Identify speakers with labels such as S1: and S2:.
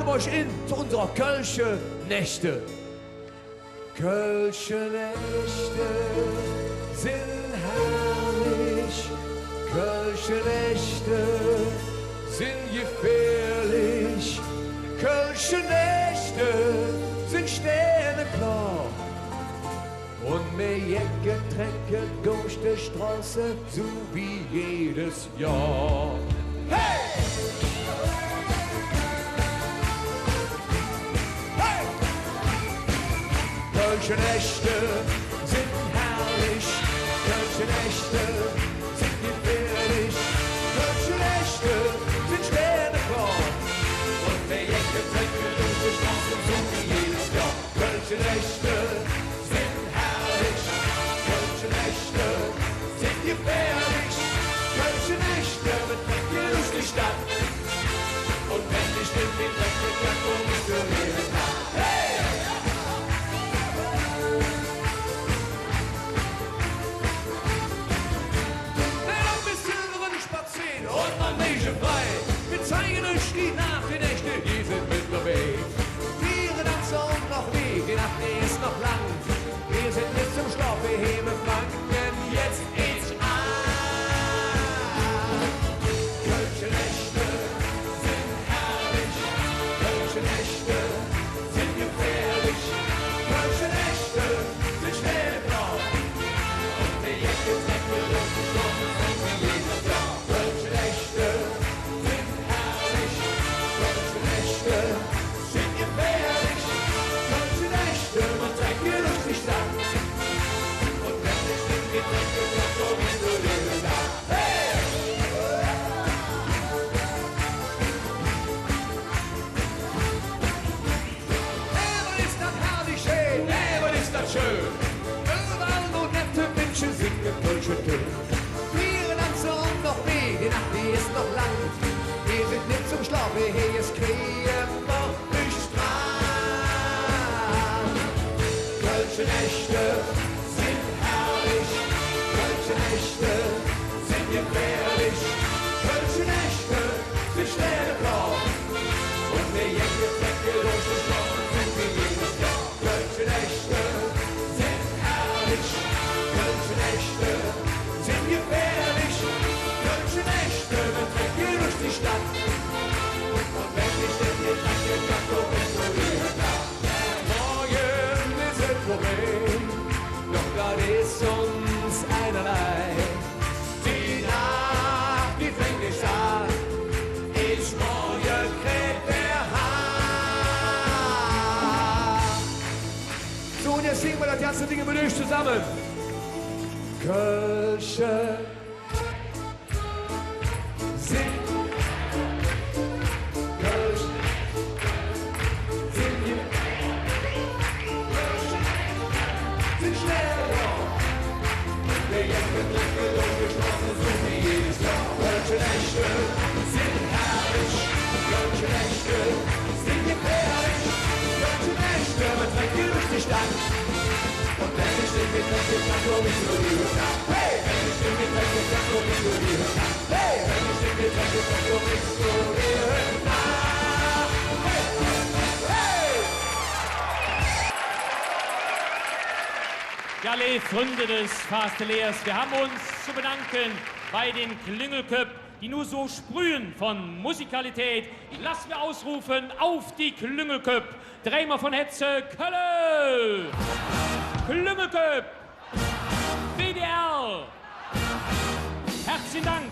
S1: wir euch in zu unserer Kölsche Nächte. Kölsche Nächte sind herrlich, Kölsche Nächte sind gefährlich, Kölsche Nächte sind sterneklar. Und mir jecke Trecke durch die Straße, so wie jedes Jahr. Hey! Hey! Kölsche Nächte sind herrlich, Kölsche Nächte sind gefährlich, Kölsche Nächte sind sterneklar. Und mir jecke Trecke durch die Straße, so wie jedes Jahr. Kölsche Nächte gefährlich, Kölsche Nächte mit Trecke durch die Stadt. Und wenn die Stimme in Trecke kann, komm ich für jeden Tag. Hey! Dann bist du spazieren und man Mädchen frei. Wir zeigen euch die Nacht, die Nächte, die sind mit dabei. Tiere tanzen und noch nie, die Nacht, die ist noch lang. Wir sind nicht zum Schlaf, wir heben Franken, jetzt ist Kölsche Nächte sind herrlich, Kölsche Nächte sind gefährlich, Kölsche Nächte sind sterneklar. Und die Jacke Trecke durch die Straße, so wie jedes Jahr. Kölsche Nächte sind herrlich, Kölsche Nächte sind gefährlich, Kölsche Nächte mit Trecke durch die Stadt. Und wenn die Stimme die Trecke kommt, so wie du jeden Tag. Hey! Schön. Überall wo nette Menschen singen Kölsche Töne. Tiere tanzen und noch mehr, die Nacht die ist noch lang. Wir sind nicht zum Schlafen, hier ist Krieg noch nicht dran. Kölsche Nächte sind herrlich, Kölsche Nächte sind gefährlich, Kölsche Nächte sind sterneklar. Und wir jacke Trecke durch die Straße, sind wie jedes Jahr. Kölsche Nächte Kölsche Nächte sind gefährlich, Kölsche Nächte mit Trecke durch die Stadt. Und wenn die Stimme die Trecke kann, komm ich so jeden Tag. Morgen ist es vorbei, doch grad ist uns einerlei. Die Nacht, die fängt nicht an, ist morgen kräht der Hahn. So, und jetzt singen wir das ganze Ding mit euch zusammen. Kölsche sind Kölsche sind schnell. Wir jagen Trecke durch die Straße, so wie jedes Jahr. Kölsche Nächte sind herrlich, Kölsche Nächte sind gefährlich, Kölsche Nächte mit Trecke durch die Stadt. Und wenn ich den mit Trecke kann, komm ich so jeden Tag. Hey! Wenn ich den mit Trecke kann, komm ich so jeden Tag. Hey! Wenn ich den mit Trecke kann, komm ich so jeden Tag. Hey! Hey!
S2: Ja, liebe Freunde des Fasteleers, wir haben uns zu bedanken bei den Klüngelköp, die nur so sprühen von Musikalität. Lassen wir ausrufen auf die Klüngelköp. Dreimal von Hetze, Kölle! Klüngelköp! WDR! Herzlichen Dank!